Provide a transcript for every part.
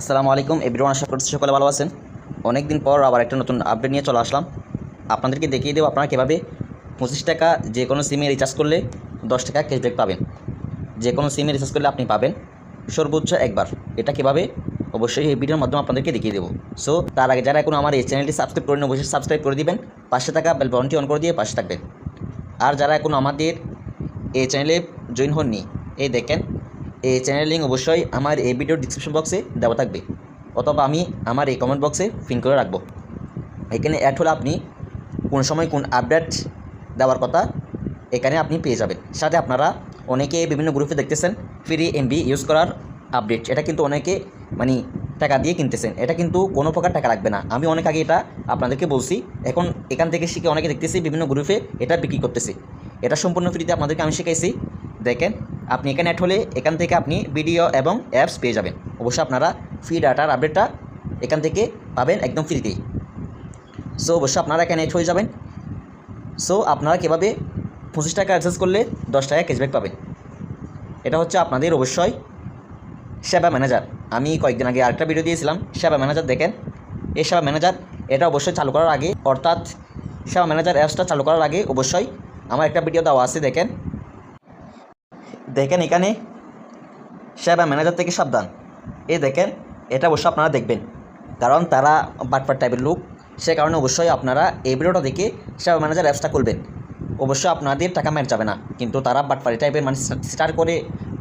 আসসালামু আলাইকুম এভরিওয়ান, আশা করছি সকলে ভালো আছেন। অনেক দিন পর আবার একটা নতুন আপডেট নিয়ে চলে আসলাম। আপনাদেরকে দেখিয়ে দেবো আপনারা কীভাবে 25 টাকা যে কোনো সিমে রিচার্জ করলে 10 টাকা ক্যাশব্যাক পাবেন। যে কোনো সিমে রিচার্জ করলে আপনি পাবেন সর্বোচ্চ একবার। এটা কীভাবে অবশ্যই এই ভিডিওর মাধ্যমে আপনাদেরকে দেখিয়ে দেবো। সো তার আগে যারা এখনও আমার এই চ্যানেলটি সাবস্ক্রাইব করেন অবশ্যই সাবস্ক্রাইব করে দিবেন, পাশে থাকা বেল বাটনটি অন করে দিয়ে পাশে থাকবেন। আর যারা এখনও আমাদের এই চ্যানেলে জয়েন হননি, এই দেখেন এই চ্যানেল লিঙ্ক অবশ্যই আমার এই ভিডিওর ডিসক্রিপশন বক্সে দেওয়া থাকবে, অথবা আমি আমার এই কমেন্ট বক্সে পিন করে রাখবো। এখানে অ্যাড হলে আপনি কোন সময় কোন আপডেট দেওয়ার কথা এখানে আপনি পেয়ে যাবেন। সাথে আপনারা অনেকে বিভিন্ন গ্রুপে দেখতেছেন ফ্রি এমবি ইউজ করার আপডেট, এটা কিন্তু অনেকে টাকা দিয়ে কিনতেছেন। এটা কিন্তু কোনো প্রকার টাকা লাগবে না। আমি অনেক আগে এটা আপনাদেরকে বলছি, এখন এখান থেকে শিখে অনেকে দেখতেছি বিভিন্ন গ্রুপে এটা বিক্রি করতেছে। এটা সম্পূর্ণ ফ্রিতে আপনাদেরকে আমি শিখাইছি। দেখেন আপনি এখানে অ্যাড হলে এখান থেকে আপনি ভিডিও এবং অ্যাপস পেয়ে যাবেন। অবশ্যই আপনারা ফ্রি ডাটার আপডেটটা এখান থেকে পাবেন একদম ফ্রিতেই। সো অবশ্যই আপনারা এখানে অ্যাড হয়ে যাবেন। সো আপনারা কীভাবে 25 টাকা রিচার্জ করলে 10 টাকা ক্যাশব্যাক পাবেন, এটা হচ্ছে আপনাদের অবশ্যই সেবা ম্যানেজার। আমি কয়েকদিন আগে আরেকটা ভিডিও দিয়েছিলাম সেবা ম্যানেজার। দেখেন এই সেবা ম্যানেজার এটা অবশ্যই চালু করার আগে, অর্থাৎ সেবা ম্যানেজার অ্যাপসটা চালু করার আগে অবশ্যই আমার একটা ভিডিও দেওয়া আছে। দেখেন দেখেন এখানে সেবা ম্যানেজার থেকে সাবধান, দেখেন এটা অবশ্যই আপনারা দেখবেন, কারণ তারা বাটপার টাইপের লোক। সে কারণে অবশ্যই আপনারা এই ভিডিওটা দেখে সেবা ম্যানেজার অ্যাপসটা খুলবেন। অবশ্যই আপনাদের টাকা মেরে যাবে না, কিন্তু তারা বাটপারি টাইপের স্টার করে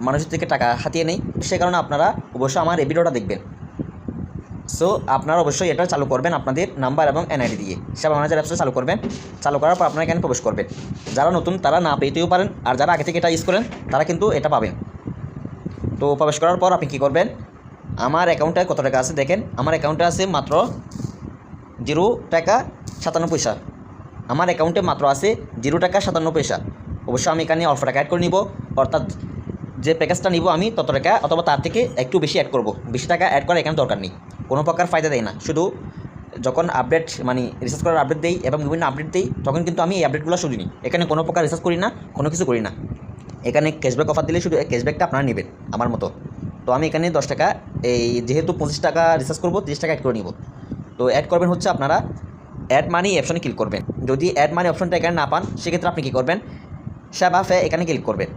মানুষের থেকে টাকা হাতিয়ে নেই। সে কারণে আপনারা অবশ্যই আমার এই ভিডিওটা দেখবেন। সো আপনারা অবশ্যই এটা চালু করবেন আপনাদের নাম্বার এবং এনআইডি দিয়ে। সেবা ম্যানেজার অ্যাপসটা চালু করবেন। চালু করার পর আপনারা এখানে প্রবেশ করবেন। যারা নতুন তারা না পেতেও পারেন, আর যারা আগে থেকে এটা ইউজ করেন তারা কিন্তু এটা পাবেন। তো প্রবেশ করার পর আপনি কী করবেন, আমার অ্যাকাউন্টে কত টাকা আছে দেখেন। আমার অ্যাকাউন্টে আছে মাত্র 0 টাকা 57 পয়সা। আমার অ্যাকাউন্টে মাত্র আছে 0 টাকা 57 পয়সা। অবশ্যই আমি এখানে অল্প টাকা অ্যাড করে নিব, অর্থাৎ যে প্যাকেজটা নিব আমি তত টাকা অথবা তার থেকে একটু বেশি অ্যাড করব। বেশি টাকা অ্যাড করা এখানে দরকার নেই, কোনো প্রকার ফায়দা দেয় না। শুধু যখন আপডেট রিসার্চ করার আপডেট দেই এবং বিভিন্ন আপডেট দিই তখন কিন্তু আমি এই আপডেটগুলো শুধু নিই। এখানে কোনো প্রকার রিসার্চ করি না, কোনো কিছু করি না। এখানে ক্যাশব্যাক অফার দিলে শুধু ক্যাশব্যাকটা আপনারা নেবেন আমার মতো। তো আমি এখানে 10 টাকা যেহেতু 25 টাকা রিসার্চ করবো 30 টাকা অ্যাড করে নিব। তো অ্যাড করবেন হচ্ছে আপনারা অ্যাড মানি অপশনে ক্লিক করবেন। যদি অ্যাড মানি অপশনটা এখানে না পান সেক্ষেত্রে আপনি কী করবেন, শ্যাবাফে এখানে ক্লিক করবেন।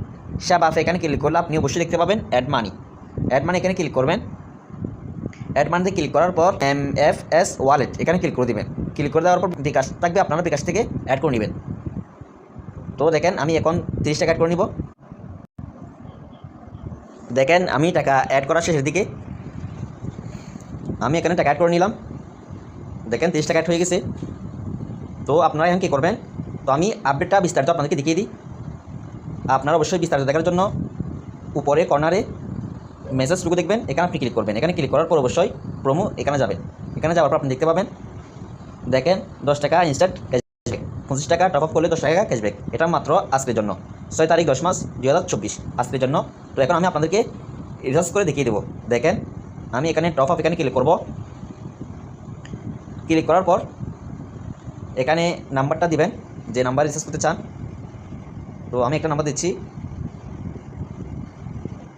শ্যাবাফে এখানে ক্লিক করলে আপনি অবশ্যই দেখতে পাবেন অ্যাড মানি। অ্যাড মানি এখানে ক্লিক করবেন। অ্যাড মানিতে ক্লিক করার পর MFS ওয়ালেট এখানে ক্লিক করে দেবেন। ক্লিক করে দেওয়ার পর বিকাশ থাকবে, আপনারা বিকাশ থেকে অ্যাড করে নেবেন। তো দেখেন আমি এখন 30 টাকা অ্যাড করে নিব। দেখেন আমি টাকা অ্যাড করার শেষের দিকে আমি এখানে টাকা অ্যাড করে নিলাম। দেখেন 30 টাকা অ্যাড হয়ে গেছে। তো আপনারা এখন কী করবেন, তো আমি আপডেটটা বিস্তারিত আপনাদেরকে দেখিয়ে দিই। আপনারা অবশ্যই বিস্তারিত দেখার জন্য উপরে কর্নারে মেসেজ টুকু দেখবেন, এখানে আপনি ক্লিক করবেন। এখানে ক্লিক করার পর অবশ্যই প্রোমো এখানে যাবেন। এখানে যাওয়ার পর আপনি দেখতে পাবেন দেখেন 10 টাকা ইনস্ট্যান্ট ক্যাশব্যাক, 25 টাকা টপ আপ করলে 10 টাকা ক্যাশব্যাক। এটা মাত্র আজকের জন্য 6 তারিখ 10 মাস 2024 আজকের জন্য। তো এখন আমি আপনাদেরকে রিসার্চ করে দেখিয়ে দেবো। দেখেন আমি এখানে টপ আপ এখানে ক্লিক করব। ক্লিক করার পর এখানে নাম্বারটা দিবেন যে নাম্বার রিচার্জ করতে চান। তো আমি একটা নাম্বার দিচ্ছি,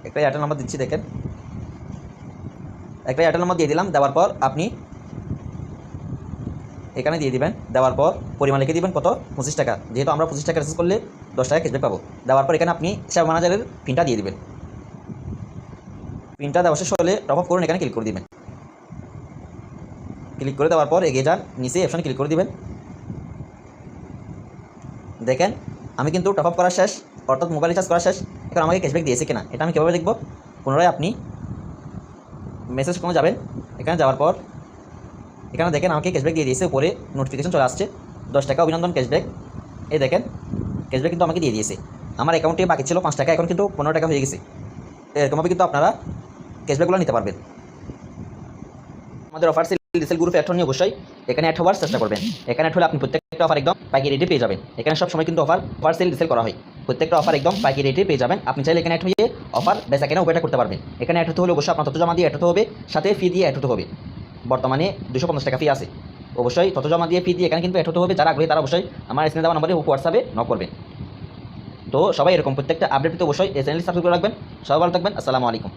একটা এয়ারটেল নাম্বার দিচ্ছি। দেখেন একটা এয়ারটেল নাম্বার দিয়ে দিলাম। দেওয়ার পর আপনি এখানে দিয়ে দিবেন। দেওয়ার পর পরিমাণ লিখে দিবেন কত, 25 টাকা। যেহেতু আমরা 25 টাকা রিচার্জ করলে 10 টাকা ক্যাশব্যাক পাবো। দেওয়ার পর এখানে আপনি সেবা ম্যানেজারের পিনটা দিয়ে দিবেন। পিনটা দেওয়া শেষ হলে টপ আপ করুন, এখানে ক্লিক করে দিবেন। ক্লিক করে দেওয়ার পর এগিয়ে যান, নিচে অপশানে ক্লিক করে দিবেন। দেখেন আমি কিন্তু টপ আপ করা শেষ, অর্থাৎ মোবাইল রিচার্জ করা শেষ। এখন আমাকে ক্যাশব্যাক দিয়েছে কিনা এটা আমি কীভাবে দেখব, পুনরায় আপনি মেসেজ কোনো যাবেন। এখানে যাওয়ার পর এখানে দেখেন আমাকে ক্যাশব্যাক দিয়ে দিয়েছে, উপরে নোটিফিকেশন চলে আসছে 10 টাকা অভিনন্দন ক্যাশব্যাক। দেখেন ক্যাশব্যাক কিন্তু আমাকে দিয়ে দিয়েছে। আমার অ্যাকাউন্টে বাকি ছিল 5 টাকা, এখন কিন্তু 15 টাকা হয়ে গেছে। এরকমভাবে কিন্তু আপনারা ক্যাশব্যাকগুলো নিতে পারবেন। আমাদের অফার সেল গ্রুপে অ্যাড নিয়ে অবশ্যই এখানে অ্যাড হওয়ার চেষ্টা করবেন। এখানে অ্যাড হলে আপনি প্রত্যেকটা অফার একদম পাইকারি রেটে পেয়ে যাবেন। এখানে সব সময় কিন্তু অফার সেল করা হয়, প্রত্যেকটা অফার একদম পাইকারি রেটে পেয়ে যাবেন। আপনি চাইলে এখানে অ্যাড হয়ে অফার বেচা কেনা উপায়টা করতে পারবেন। এখানে অ্যাড হতে হলে অবশ্যই আপনার তথ্য জমা দিয়ে অ্যাড হতে হবে, সাথে ফি দিয়ে অ্যাড হতে হবে। বর্তমানে 250 টাকা ফি আছে। অবশ্যই তথ্য জমা দিয়ে ফি দিয়ে এখানে কিন্তু অ্যাড হতে হবে। যারা আগ্রহী তারা অবশ্যই আমার স্ক্রিনে দেওয়া নম্বরে হোয়াটসঅ্যাপে নক করবেন। তো সবাই এরকম প্রত্যেকটা আপডেট পেতে অবশ্যই এই চ্যানেলটি সাবস্ক্রাইব করে রাখবেন। সবাই ভালো থাকবেন। আসসালামু আলাইকুম।